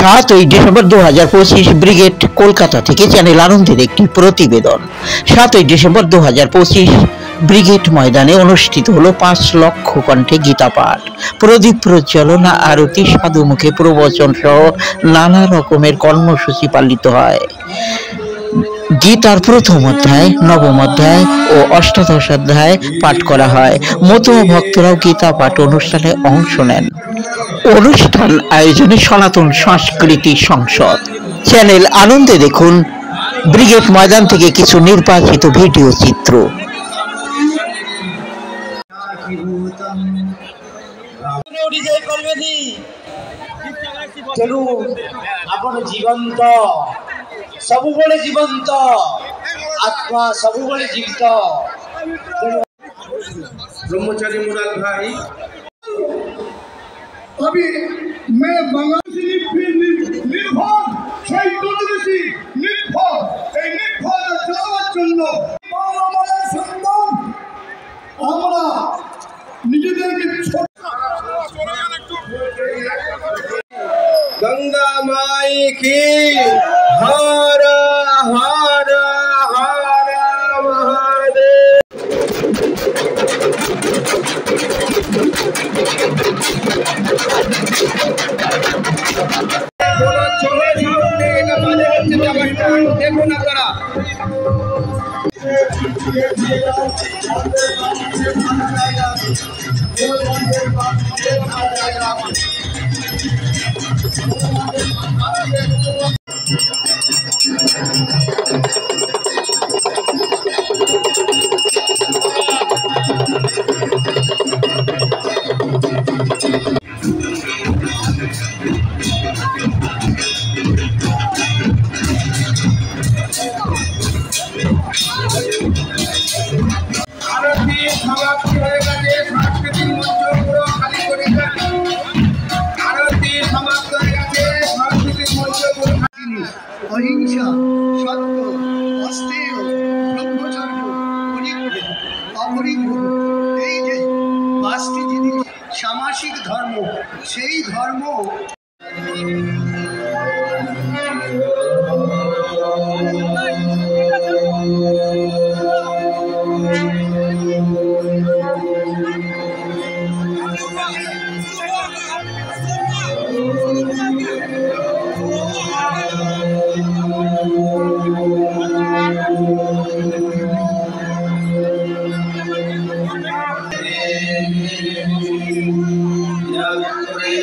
7ই December 2025 brigade Kolkata থেকে channel আনন্দের একটি প্রতিবেদন। 7ই ডিসেম্বর 2025 ব্রিগেড ময়দানে অনুষ্ঠিত হলো 5 লক্ষ কণ্ঠে গীতা পাঠ, প্রদীপ প্রজ্বলনা, আরতি, সাধুমুখে প্রবচন সহ নানা রকমের কর্মসূচি পালিত হয়। গীতার প্রথম অধ্যায়, নবম অধ্যায় ও অষ্টাদশ অধ্যায় পাঠ করা হয়। মতুয়া ভক্তরাও গীতা পাঠ অনুষ্ঠানে অংশ নেন। অনুষ্ঠান আয়োজনে সনাতন সংস্কৃতি সংসদ। চ্যানেল আনন্দে দেখুন ব্রিগেড ময়দান থেকে কিছু নির্বাচিত ভিডিও চিত্র। জীবন্ত ସବୁବେଳେ জীবন্ত আত্মা ସବୁବେଳେ জীবিত। ब्रह्मचारी मुराद भाई, अभी मैं बांग्लादेशी निर्भर शहीद निर्भर যাওয়ার জন্য আমরা নিজেদেরকে गंगा माई की हर हर हर महादेव। देखो ना करा অহিংসা, সত্য, অস্তেয়, ব্রহ্মচর্য, অপরিগ্রহ, এই যে 5টি জিনিস সামাসিক ধর্ম, সেই ধর্ম Yatra